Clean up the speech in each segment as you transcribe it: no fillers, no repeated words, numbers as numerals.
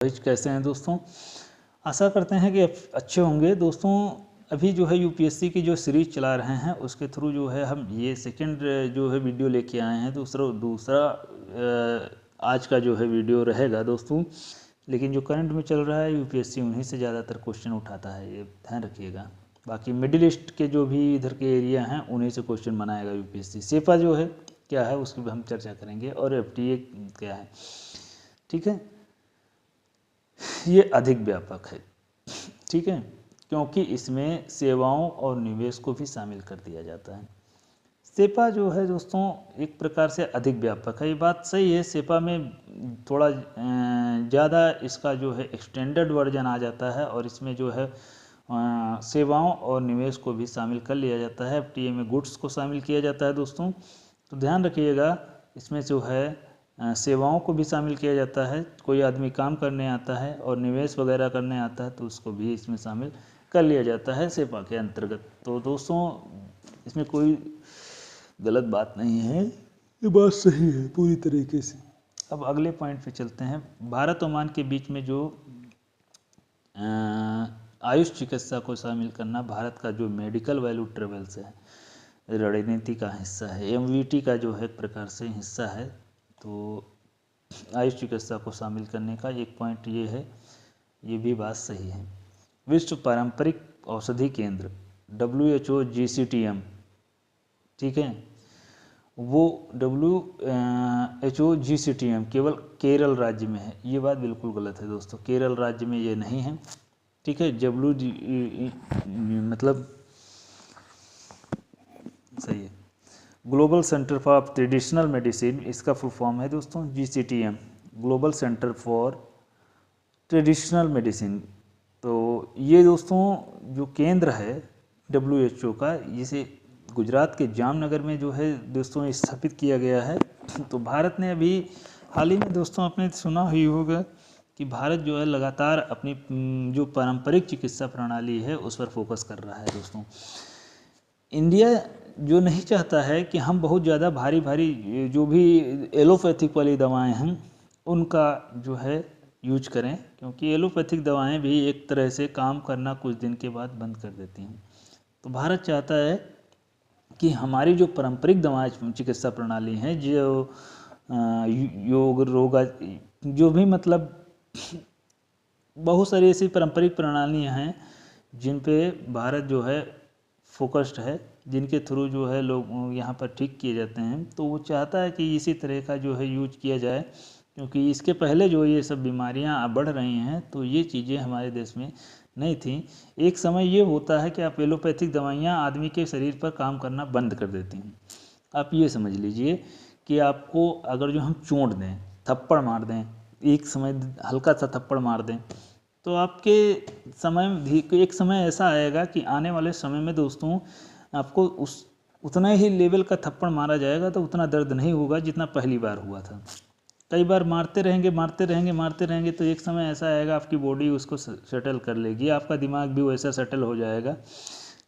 कैसे हैं दोस्तों। आशा करते हैं कि अच्छे होंगे दोस्तों। अभी जो है यूपीएससी की जो सीरीज चला रहे हैं उसके थ्रू जो है हम ये सेकंड जो है वीडियो लेके आए हैं। दूसरा आज का जो है वीडियो रहेगा दोस्तों। लेकिन जो करंट में चल रहा है यूपीएससी उन्हीं से ज़्यादातर क्वेश्चन उठाता है, ये ध्यान रखिएगा। बाकी मिडिल ईस्ट के जो भी इधर के एरिया हैं उन्हीं से क्वेश्चन बनाएगा यूपीएससी। सेपा जो है क्या है उसकी भी हम चर्चा करेंगे, और एफटीए क्या है, ठीक है। ये अधिक व्यापक है, ठीक है, क्योंकि इसमें सेवाओं और निवेश को भी शामिल कर दिया जाता है। सेपा जो है दोस्तों एक प्रकार से अधिक व्यापक है, ये बात सही है। सेपा में थोड़ा ज़्यादा इसका जो है एक्सटेंडेड वर्जन आ जाता है, और इसमें जो है सेवाओं और निवेश को भी शामिल कर लिया जाता है। एफटीए में गुड्स को शामिल किया जाता है दोस्तों। तो ध्यान रखिएगा, इसमें जो है सेवाओं को भी शामिल किया जाता है। कोई आदमी काम करने आता है और निवेश वगैरह करने आता है तो उसको भी इसमें शामिल कर लिया जाता है सेपा के अंतर्गत। तो दोस्तों इसमें कोई गलत बात नहीं है, ये बात सही है पूरी तरीके से। अब अगले पॉइंट पे चलते हैं। भारत ओमान के बीच में जो आयुष चिकित्सा को शामिल करना भारत का जो मेडिकल वैल्यू ट्रेवल्स है, रणनीति का हिस्सा है, एमवीटी का जो है एक प्रकार से हिस्सा है। तो आयुष चिकित्सा को शामिल करने का एक पॉइंट ये है, ये भी बात सही है। विश्व पारंपरिक औषधि केंद्र WHO GCTM, ठीक है, वो WHO GCTM केवल केरल राज्य में है। ये बात बिल्कुल गलत है दोस्तों, केरल राज्य में ये नहीं है, ठीक है। मतलब सही है। Global centre for traditional medicine, इसका फुल फॉर्म है दोस्तों GCTM, global centre for traditional medicine. तो ये दोस्तों जो केंद्र है WHO का, इसे गुजरात के जामनगर में जो है दोस्तों स्थापित किया गया है। तो भारत ने अभी हाल ही में दोस्तों आपने सुना ही होगा कि भारत जो है लगातार अपनी जो पारंपरिक चिकित्सा प्रणाली है उस पर फोकस कर रहा है दोस्तों। इंडिया जो नहीं चाहता है कि हम बहुत ज़्यादा भारी भारी जो भी एलोपैथिक वाली दवाएं हैं उनका जो है यूज करें, क्योंकि एलोपैथिक दवाएं भी एक तरह से काम करना कुछ दिन के बाद बंद कर देती हैं। तो भारत चाहता है कि हमारी जो पारंपरिक दवाएं चिकित्सा प्रणाली हैं, जो योग रोग जो भी मतलब बहुत सारी ऐसी पारंपरिक प्रणालियां हैं जिन पे भारत जो है फोकस्ड है, जिनके थ्रू जो है लोग यहाँ पर ठीक किए जाते हैं। तो वो चाहता है कि इसी तरह का जो है यूज किया जाए, क्योंकि इसके पहले जो ये सब बीमारियाँ बढ़ रही हैं तो ये चीज़ें हमारे देश में नहीं थी। एक समय ये होता है कि आप एलोपैथिक दवाइयाँ आदमी के शरीर पर काम करना बंद कर देती हैं। आप ये समझ लीजिए कि आपको अगर जो हम चोट दें, थप्पड़ मार दें, एक समय हल्का सा थप्पड़ मार दें, तो आपके एक समय ऐसा आएगा कि आने वाले समय में दोस्तों आपको उतना ही लेवल का थप्पड़ मारा जाएगा तो उतना दर्द नहीं होगा जितना पहली बार हुआ था। कई बार मारते रहेंगे तो एक समय ऐसा आएगा आपकी बॉडी उसको सेटल कर लेगी, आपका दिमाग भी वैसा सेटल हो जाएगा,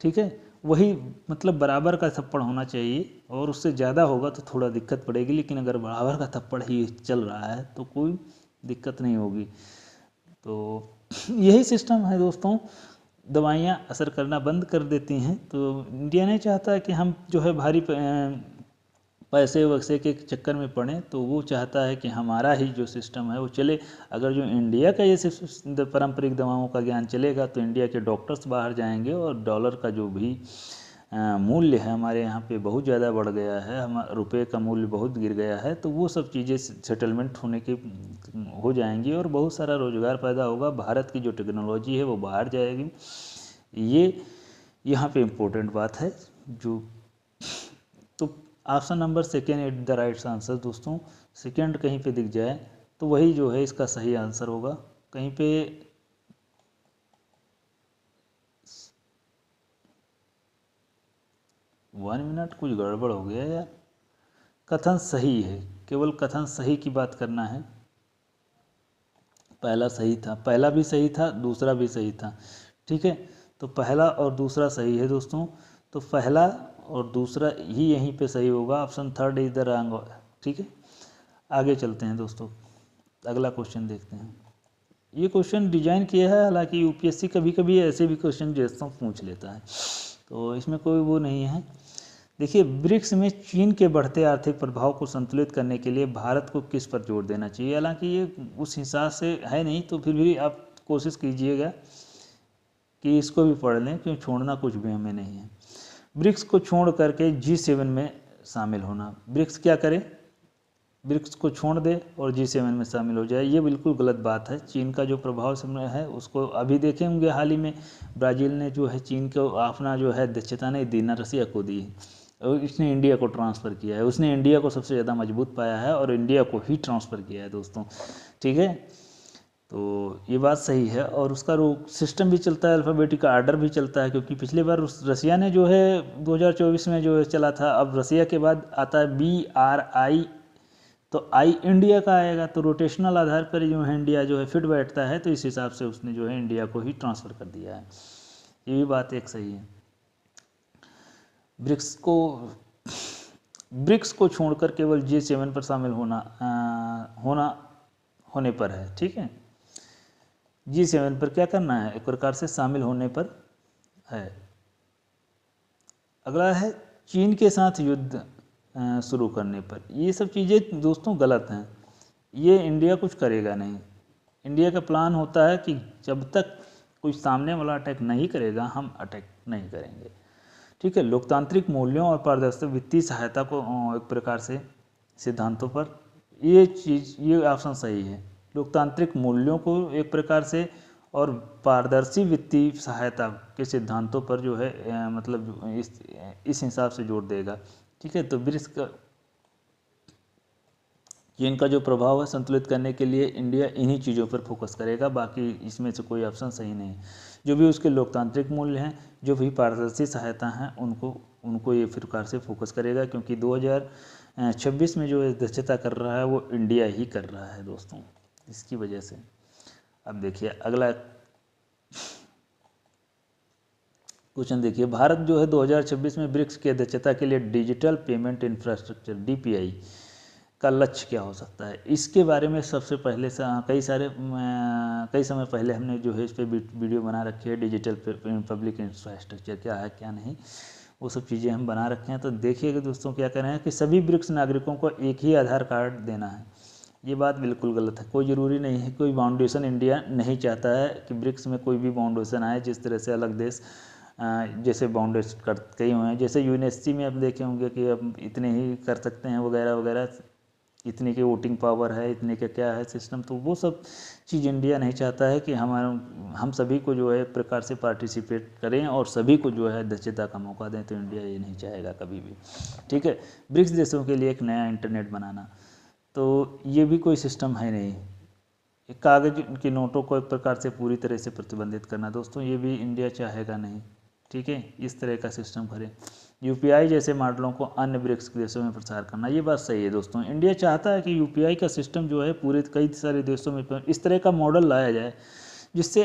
ठीक है। वही मतलब बराबर का थप्पड़ होना चाहिए, और उससे ज़्यादा होगा तो थोड़ा दिक्कत पड़ेगी, लेकिन अगर बराबर का थप्पड़ ही चल रहा है तो कोई दिक्कत नहीं होगी। तो यही सिस्टम है दोस्तों, दवाइयाँ असर करना बंद कर देती हैं। तो इंडिया नहीं चाहता कि हम जो है भारी पैसे वैसे के चक्कर में पड़ें, तो वो चाहता है कि हमारा ही जो सिस्टम है वो चले। अगर जो इंडिया का ये पारंपरिक दवाओं का ज्ञान चलेगा तो इंडिया के डॉक्टर्स बाहर जाएंगे, और डॉलर का जो भी मूल्य है हमारे यहाँ पे बहुत ज़्यादा बढ़ गया है, रुपये का मूल्य बहुत गिर गया है, तो वो सब चीज़ें सेटलमेंट होने की हो जाएंगी और बहुत सारा रोज़गार पैदा होगा। भारत की जो टेक्नोलॉजी है वो बाहर जाएगी। ये यहाँ पे इम्पोर्टेंट बात है। जो तो option number second is the right answer दोस्तों। सेकेंड कहीं पे दिख जाए तो वही जो है इसका सही आंसर होगा। कहीं पे 1 मिनट कुछ गड़बड़ हो गया यार। कथन सही है, केवल कथन सही की बात करना है। पहला सही था, पहला भी सही था, दूसरा भी सही था, ठीक है। तो पहला और दूसरा सही है दोस्तों। तो पहला और दूसरा ही यहीं पे सही होगा। Option third is the wrong, ठीक है। आगे चलते हैं दोस्तों, अगला क्वेश्चन देखते हैं। ये क्वेश्चन डिजाइन किया है, हालांकि यूपीएससी कभी कभी ऐसे भी क्वेश्चन दोस्तों पूछ लेता है, तो इसमें कोई वो नहीं है। देखिए, ब्रिक्स में चीन के बढ़ते आर्थिक प्रभाव को संतुलित करने के लिए भारत को किस पर जोर देना चाहिए, हालांकि ये उस हिसाब से है नहीं, तो फिर भी आप कोशिश कीजिएगा कि इसको भी पढ़ लें, क्योंकि छोड़ना कुछ भी हमें नहीं है। ब्रिक्स को छोड़ करके G7 में शामिल होना। ब्रिक्स क्या करे, ब्रिक्स को छोड़ दे और G7 में शामिल हो जाए, ये बिल्कुल गलत बात है। चीन का जो प्रभाव समय है उसको अभी देखे होंगे, हाल ही में ब्राज़ील ने जो है चीन को अपना जो है अध्यक्षता नहीं दी ना, रसिया को दी, और इसने इंडिया को ट्रांसफ़र किया है। उसने इंडिया को सबसे ज़्यादा मजबूत पाया है और इंडिया को ही ट्रांसफ़र किया है दोस्तों, ठीक है। तो ये बात सही है, और उसका सिस्टम भी चलता है, अल्फ़ाबेटिक आर्डर भी चलता है, क्योंकि पिछली बार रसिया ने जो है 2024 में जो चला था, अब रसिया के बाद आता है BRI, तो आई इंडिया का आएगा, तो रोटेशनल आधार पर जो है इंडिया जो है फिट बैठता है, तो इस हिसाब से उसने जो है इंडिया को ही ट्रांसफ़र कर दिया है। ये भी बात एक सही है। ब्रिक्स को छोड़कर केवल G7 पर शामिल होने पर है, ठीक है। G7 पर क्या करना है, एक प्रकार से शामिल होने पर है। अगला है चीन के साथ युद्ध शुरू करने पर। ये सब चीज़ें दोस्तों गलत हैं, ये इंडिया कुछ करेगा नहीं। इंडिया का प्लान होता है कि जब तक कोई सामने वाला अटैक नहीं करेगा, हम अटैक नहीं करेंगे, ठीक है। लोकतांत्रिक मूल्यों और पारदर्शी वित्तीय सहायता को एक प्रकार से सिद्धांतों पर, ये ऑप्शन सही है। लोकतांत्रिक मूल्यों को एक प्रकार से और पारदर्शी वित्तीय सहायता के सिद्धांतों पर जो है मतलब इस हिसाब से जोड़ देगा, ठीक है। तो ब्रिक्स का चीन का जो प्रभाव है संतुलित करने के लिए इंडिया इन्हीं चीज़ों पर फोकस करेगा, बाकी इसमें से कोई ऑप्शन सही नहीं है। जो भी उसके लोकतांत्रिक मूल्य हैं, जो भी पारदर्शी सहायता हैं, उनको ये प्रकार से फोकस करेगा, क्योंकि 2026 में जो अध्यक्षता कर रहा है वो इंडिया ही कर रहा है दोस्तों, इसकी वजह से। अब देखिए अगला क्वेश्चन देखिए, भारत जो है 2026 में ब्रिक्स की अध्यक्षता के लिए डिजिटल पेमेंट इंफ्रास्ट्रक्चर DPI का लक्ष्य क्या हो सकता है। इसके बारे में सबसे पहले से कई समय पहले हमने जो है इस पर वीडियो बना रखी है। डिजिटल पब्लिक इंफ्रास्ट्रक्चर क्या है क्या नहीं, वो सब चीज़ें हम बना रखे हैं। तो देखिएगा दोस्तों, क्या कह रहे हैं कि सभी ब्रिक्स नागरिकों को एक ही आधार कार्ड देना है। ये बात बिल्कुल गलत है, कोई ज़रूरी नहीं है, कोई बाउंडेशन इंडिया नहीं चाहता है कि ब्रिक्स में कोई भी बाउंडेशन आए। जिस तरह से अलग देश जैसे बाउंडेशन कर कई हुए हैं, जैसे यूएनएससी में आप देखे होंगे कि अब इतने ही कर सकते हैं वगैरह वगैरह, इतने के वोटिंग पावर है, इतने का क्या है सिस्टम, तो वो सब चीज़ इंडिया नहीं चाहता है कि हम सभी को जो है एक प्रकार से पार्टिसिपेट करें और सभी को जो है अध्यक्षता का मौका दें, तो इंडिया ये नहीं चाहेगा कभी भी, ठीक है। ब्रिक्स देशों के लिए एक नया इंटरनेट बनाना, तो ये भी कोई सिस्टम है नहीं। कागज के नोटों को एक प्रकार से पूरी तरह से प्रतिबंधित करना दोस्तों, ये भी इंडिया चाहेगा नहीं, ठीक है। इस तरह का सिस्टम करें। UPI जैसे मॉडलों को अन्य ब्रिक्स देशों में प्रसार करना, ये बात सही है दोस्तों। इंडिया चाहता है कि UPI का सिस्टम जो है पूरे कई सारे देशों में इस तरह का मॉडल लाया जाए, जिससे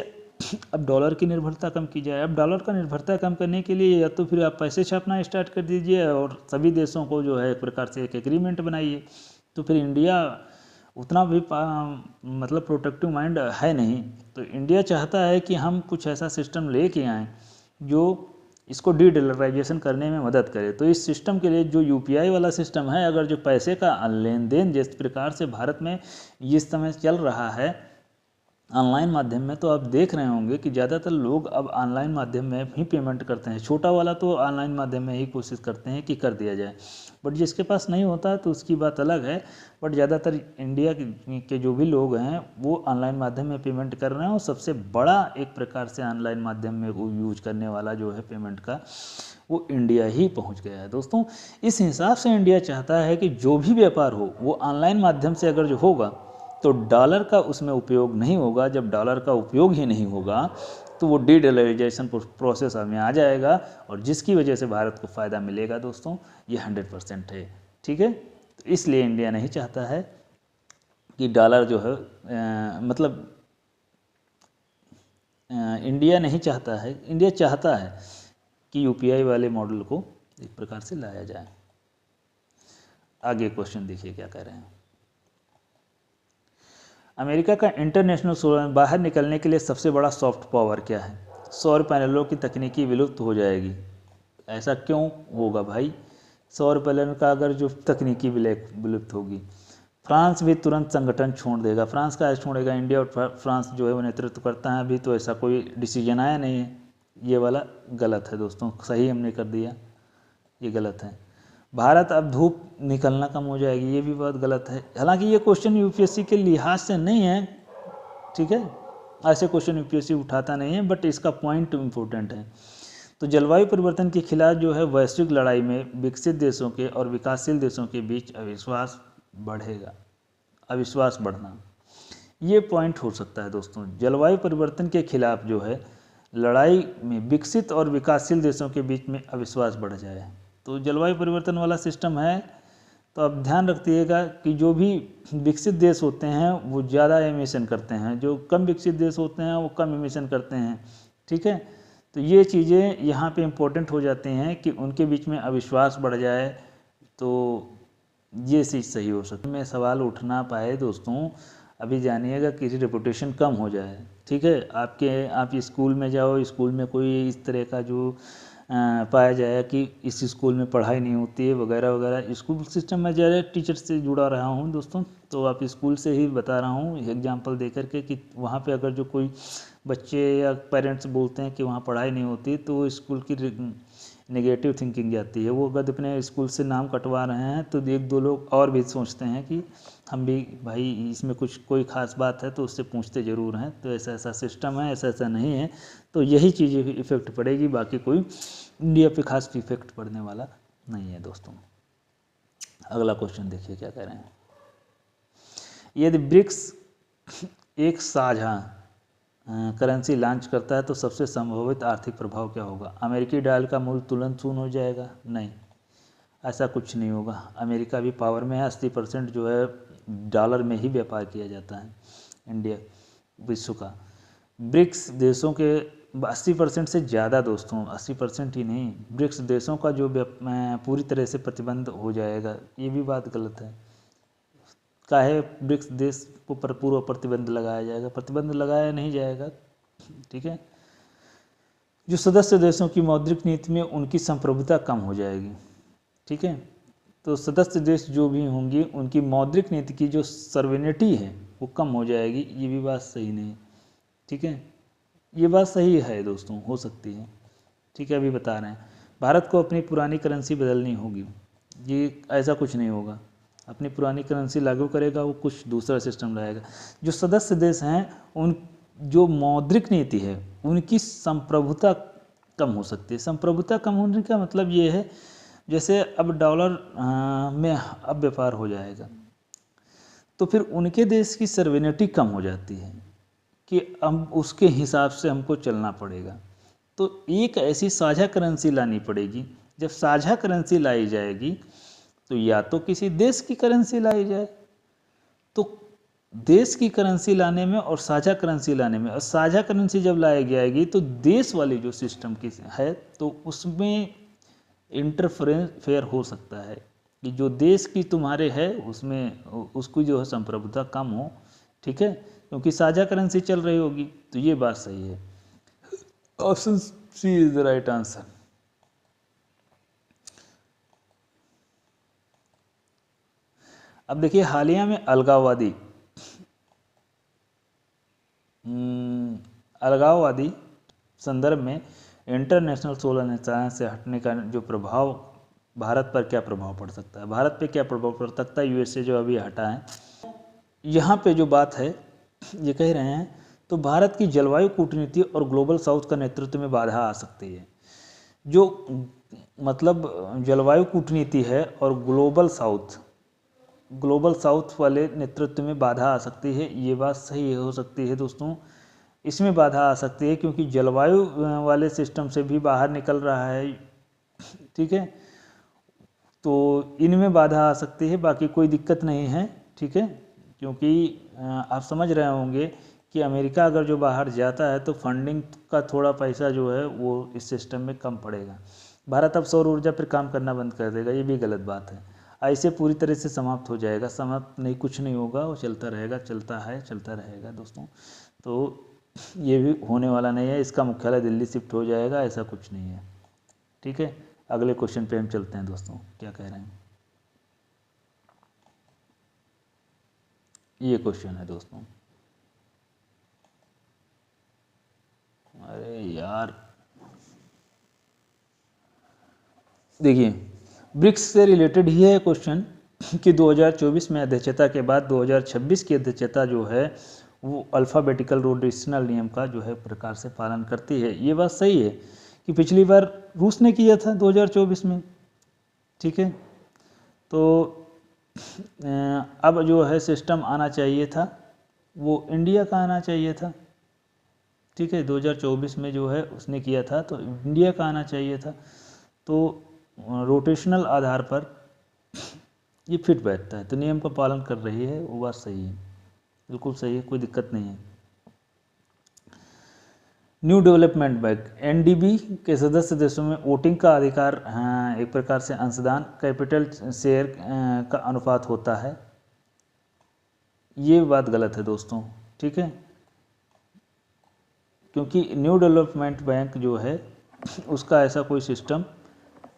अब डॉलर की निर्भरता कम की जाए। अब डॉलर का निर्भरता कम करने के लिए या तो फिर आप पैसे छापना स्टार्ट कर दीजिए और सभी देशों को जो है एक प्रकार से एक एग्रीमेंट बनाइए, तो फिर इंडिया उतना भी मतलब प्रोटेक्टिव माइंड है नहीं। तो इंडिया चाहता है कि हम कुछ ऐसा सिस्टम लेके आएँ जो इसको डीडॉलराइजेशन करने में मदद करे। तो इस सिस्टम के लिए जो UPI वाला सिस्टम है, अगर जो पैसे का लेन देन जिस प्रकार से भारत में इस समय चल रहा है ऑनलाइन माध्यम में, तो आप देख रहे होंगे कि ज़्यादातर लोग अब ऑनलाइन माध्यम में ही पेमेंट करते हैं। छोटा वाला तो ऑनलाइन माध्यम में ही कोशिश करते हैं कि कर दिया जाए, बट जिसके पास नहीं होता है तो उसकी बात अलग है। बट ज़्यादातर इंडिया के जो भी लोग हैं वो ऑनलाइन माध्यम में पेमेंट कर रहे हैं, और सबसे बड़ा एक प्रकार से ऑनलाइन माध्यम में यूज करने वाला जो है पेमेंट का, वो इंडिया ही पहुंच गया है दोस्तों। इस हिसाब से इंडिया चाहता है कि जो भी व्यापार हो वो ऑनलाइन माध्यम से अगर जो होगा तो डॉलर का उसमें उपयोग नहीं होगा। जब डॉलर का उपयोग ही नहीं होगा तो वो डीडॉलराइजेशन प्रोसेस में आ जाएगा, और जिसकी वजह से भारत को फ़ायदा मिलेगा दोस्तों, ये 100% है, ठीक है। तो इसलिए इंडिया नहीं चाहता है कि डॉलर जो है इंडिया नहीं चाहता है, इंडिया चाहता है कि UPI वाले मॉडल को एक प्रकार से लाया जाए। आगे क्वेश्चन देखिए क्या कह रहे हैं। अमेरिका का इंटरनेशनल सोलर में बाहर निकलने के लिए सबसे बड़ा सॉफ्ट पावर क्या है? सौर पैनलों की तकनीकी विलुप्त हो जाएगी। ऐसा क्यों होगा भाई? सौर पैनल का अगर जो तकनीकी विलुप्त होगी। फ्रांस भी तुरंत संगठन छोड़ देगा। फ्रांस का ऐसा छोड़ेगा? इंडिया और फ्रांस जो है वो नेतृत्व करता है, अभी तो ऐसा कोई डिसीजन आया नहीं है। ये वाला गलत है दोस्तों, सही हमने कर दिया, ये गलत है। भारत अब धूप निकलना कम हो जाएगी, ये भी बहुत गलत है। हालांकि ये क्वेश्चन यूपीएससी के लिहाज से नहीं है, ठीक है, ऐसे क्वेश्चन यूपीएससी उठाता नहीं है, बट इसका पॉइंट इम्पोर्टेंट है। तो जलवायु परिवर्तन के खिलाफ जो है वैश्विक लड़ाई में विकसित देशों के और विकासशील देशों के बीच अविश्वास बढ़ेगा। अविश्वास बढ़ना, ये पॉइंट हो सकता है दोस्तों। जलवायु परिवर्तन के खिलाफ जो है लड़ाई में विकसित और विकासशील देशों के बीच में अविश्वास बढ़ जाए, तो जलवायु परिवर्तन वाला सिस्टम है। तो अब ध्यान रखिएगा कि जो भी विकसित देश होते हैं वो ज़्यादा एमिशन करते हैं, जो कम विकसित देश होते हैं वो कम एमिशन करते हैं, ठीक है। तो ये चीज़ें यहाँ पे इम्पोर्टेंट हो जाती हैं कि उनके बीच में अविश्वास बढ़ जाए, तो ये चीज़ सही हो सकती है। में सवाल उठ ना पाए दोस्तों, अभी जानिएगा किसी रेपुटेशन कम हो जाए, ठीक है। आप स्कूल में जाओ, स्कूल में कोई इस तरह का जो पाया जाए कि इस स्कूल में पढ़ाई नहीं होती है वगैरह वगैरह। स्कूल सिस्टम में ज़्यादा टीचर से जुड़ा रहा हूँ दोस्तों, तो आप स्कूल से ही बता रहा हूँ एग्जांपल दे करके कि वहाँ पे अगर जो कोई बच्चे या पेरेंट्स बोलते हैं कि वहाँ पढ़ाई नहीं होती, तो स्कूल की नेगेटिव थिंकिंग जाती है। वो अगर अपने स्कूल से नाम कटवा रहे हैं तो एक दो लोग और भी सोचते हैं कि हम भी भाई इसमें कुछ कोई ख़ास बात है तो उससे पूछते ज़रूर हैं। तो ऐसा ऐसा सिस्टम है, ऐसा ऐसा नहीं है। तो यही चीज़ें इफ़ेक्ट पड़ेगी, बाकी कोई इंडिया पे खास इफेक्ट पड़ने वाला नहीं है दोस्तों। अगला क्वेश्चन देखिए क्या कह रहे हैं। यदि ब्रिक्स एक साझा करेंसी लॉन्च करता है तो सबसे संभावित आर्थिक प्रभाव क्या होगा? अमेरिकी डॉलर का मूल्य तुरंत शून्य हो जाएगा? नहीं, ऐसा कुछ नहीं होगा। अमेरिका भी पावर में है, 80% जो है डॉलर में ही व्यापार किया जाता है इंडिया विश्व का। ब्रिक्स देशों के 80% से ज़्यादा दोस्तों, 80% ही नहीं, ब्रिक्स देशों का जो पूरी तरह से प्रतिबंध हो जाएगा, ये भी बात गलत है। काहे ब्रिक्स देश को पूर्व प्रतिबंध लगाया जाएगा? प्रतिबंध लगाया नहीं जाएगा, ठीक है। जो सदस्य देशों की मौद्रिक नीति में उनकी संप्रभुता कम हो जाएगी, ठीक है। तो सदस्य देश जो भी होंगी उनकी मौद्रिक नीति की जो सर्वेनिटी है वो कम हो जाएगी, ये भी बात सही नहीं, ठीक है। ये बात सही है दोस्तों, हो सकती है, ठीक है। अभी बता रहे हैं भारत को अपनी पुरानी करेंसी बदलनी होगी, ये ऐसा कुछ नहीं होगा। अपनी पुरानी करेंसी लागू करेगा, वो कुछ दूसरा सिस्टम लाएगा। जो सदस्य देश हैं उन जो मौद्रिक नीति है उनकी संप्रभुता कम हो सकती है। संप्रभुता कम होने का मतलब ये है, जैसे अब डॉलर में अब व्यापार हो जाएगा तो फिर उनके देश की सर्वेनिटी कम हो जाती है कि हम उसके हिसाब से हमको चलना पड़ेगा। तो एक ऐसी साझा करेंसी लानी पड़ेगी। जब साझा करेंसी लाई जाएगी तो या तो किसी देश की करेंसी लाई जाए, तो देश की करेंसी लाने में और साझा करेंसी लाने में, और साझा करेंसी जब लाई जाएगी तो देश वाली जो सिस्टम की है तो उसमें इंटरफेयर हो सकता है कि जो देश की तुम्हारे है उसमें उसकी जो है संप्रभुता कम हो, ठीक है, क्योंकि साझा करेंसी चल रही होगी। तो ये बात सही है, option C is the right answer. अब देखिए हालिया में अलगाववादी संदर्भ में इंटरनेशनल सोलर निशान से हटने का जो प्रभाव भारत पर क्या प्रभाव पड़ सकता है? भारत पे क्या प्रभाव पड़ सकता है? यूएसए जो अभी हटा है, यहाँ पे जो बात है ये कह रहे हैं, तो भारत की जलवायु कूटनीति और ग्लोबल साउथ का नेतृत्व में बाधा आ सकती है। जो मतलब जलवायु कूटनीति है और ग्लोबल साउथ वाले नेतृत्व में बाधा आ सकती है, ये बात सही हो सकती है दोस्तों। इसमें बाधा आ सकती है क्योंकि जलवायु वाले सिस्टम से भी बाहर निकल रहा है, ठीक है, तो इनमें बाधा आ सकती है, बाकी कोई दिक्कत नहीं है, ठीक है। क्योंकि आप समझ रहे होंगे कि अमेरिका अगर जो बाहर जाता है तो फंडिंग का थोड़ा पैसा जो है वो इस सिस्टम में कम पड़ेगा। भारत अब सौर ऊर्जा पर काम करना बंद कर देगा, ये भी गलत बात है। ऐसे पूरी तरह से समाप्त हो जाएगा, समाप्त नहीं, कुछ नहीं होगा, वो चलता रहेगा, चलता है, चलता रहेगा दोस्तों। तो ये भी होने वाला नहीं है, इसका मुख्यालय दिल्ली शिफ्ट हो जाएगा, ऐसा कुछ नहीं है। ठीक है, अगले क्वेश्चन पे हम चलते हैं दोस्तों, क्या कह रहे हैं। ये क्वेश्चन है दोस्तों, अरे यार देखिए, ब्रिक्स से रिलेटेड ही है क्वेश्चन कि 2024 में अध्यक्षता के बाद 2026 की अध्यक्षता जो है वो अल्फ़ाबेटिकल रोटेशनल नियम का जो है प्रकार से पालन करती है। ये बात सही है कि पिछली बार रूस ने किया था 2024 में, ठीक है। तो अब जो है सिस्टम आना चाहिए था वो इंडिया का आना चाहिए था, ठीक है। 2024 में जो है उसने किया था तो इंडिया का आना चाहिए था। तो रोटेशनल आधार पर ये फिट बैठता है, तो नियम का पालन कर रही है, वो बात सही है, बिल्कुल सही है, कोई दिक्कत नहीं है। न्यू डेवलपमेंट बैंक एनडीबी के सदस्य देशों में वोटिंग का अधिकार एक प्रकार से अंशदान कैपिटल शेयर का अनुपात होता है, ये बात गलत है दोस्तों, ठीक है। क्योंकि न्यू डेवलपमेंट बैंक जो है उसका ऐसा कोई सिस्टम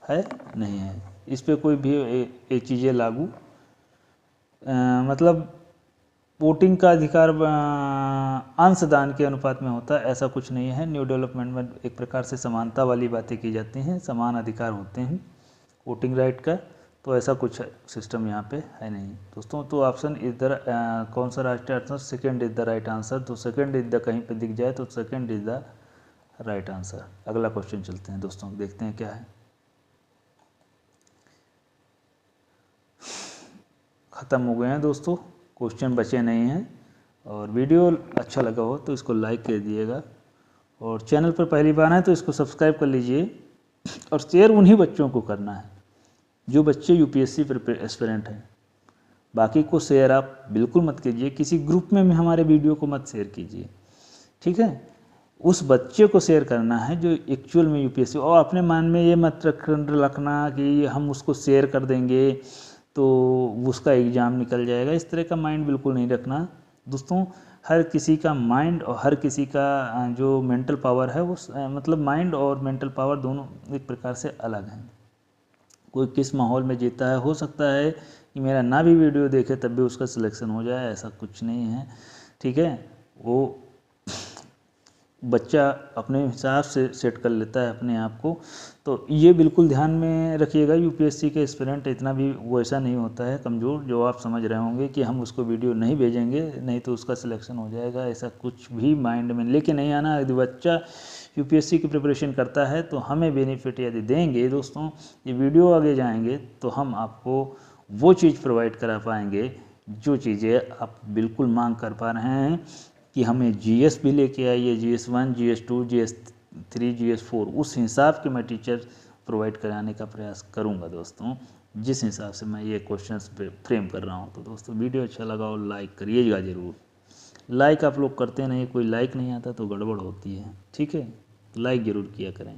है नहीं है, इस पर कोई भी ये चीज़ें लागू मतलब वोटिंग का अधिकार अंशदान के अनुपात में होता है, ऐसा कुछ नहीं है। न्यू डेवलपमेंट में एक प्रकार से समानता वाली बातें की जाती हैं, समान अधिकार होते हैं वोटिंग राइट का, तो ऐसा कुछ सिस्टम यहाँ पे है नहीं दोस्तों। तो ऑप्शन इज द कौन सा right answer, second is the right answer. तो सेकंड इज द कहीं पे दिख जाए तो second is the right answer. अगला क्वेश्चन चलते हैं दोस्तों, देखते हैं क्या है। ख़त्म हो गए हैं दोस्तों, क्वेश्चन बचे नहीं हैं। और वीडियो अच्छा लगा हो तो इसको लाइक कर दिएगा, और चैनल पर पहली बार है तो इसको सब्सक्राइब कर लीजिए। और शेयर उन्हीं बच्चों को करना है जो बच्चे यूपीएससी एस्पिरेंट हैं, बाकी को शेयर आप बिल्कुल मत कीजिए, किसी ग्रुप में भी हमारे वीडियो को मत शेयर कीजिए, ठीक है। उस बच्चे को शेयर करना है जो एक्चुअल में यूपीएससी, और अपने मन में ये मत रखना कि हम उसको शेयर कर देंगे तो उसका एग्ज़ाम निकल जाएगा, इस तरह का माइंड बिल्कुल नहीं रखना दोस्तों। हर किसी का माइंड और हर किसी का जो मेंटल पावर है वो मतलब माइंड और मेंटल पावर दोनों एक प्रकार से अलग हैं। कोई किस माहौल में जीता है, हो सकता है कि मेरा ना भी वीडियो देखे तब भी उसका सिलेक्शन हो जाए, ऐसा कुछ नहीं है, ठीक है। वो बच्चा अपने हिसाब से सेट कर लेता है अपने आप को, तो ये बिल्कुल ध्यान में रखिएगा। यूपीएससी के एस्पिरेंट इतना भी वैसा नहीं होता है कमज़ोर जो आप समझ रहे होंगे कि हम उसको वीडियो नहीं भेजेंगे नहीं तो उसका सिलेक्शन हो जाएगा, ऐसा कुछ भी माइंड में लेके नहीं आना। यदि बच्चा यूपीएससी की प्रिपरेशन करता है तो हमें बेनिफिट यदि देंगे दोस्तों, ये वीडियो आगे जाएंगे तो हम आपको वो चीज़ प्रोवाइड करा पाएंगे जो चीज़ें आप बिल्कुल मांग कर पा रहे हैं कि हमें जीएस भी लेके आइए, GS1, GS2, GS3, GS4, उस हिसाब के मैं टीचर प्रोवाइड कराने का प्रयास करूंगा दोस्तों, जिस हिसाब से मैं ये क्वेश्चंस पे फ्रेम कर रहा हूं। तो दोस्तों वीडियो अच्छा लगा और लाइक करिएगा ज़रूर, लाइक आप लोग करते नहीं, कोई लाइक नहीं आता तो गड़बड़ होती है, ठीक है। लाइक ज़रूर किया करें।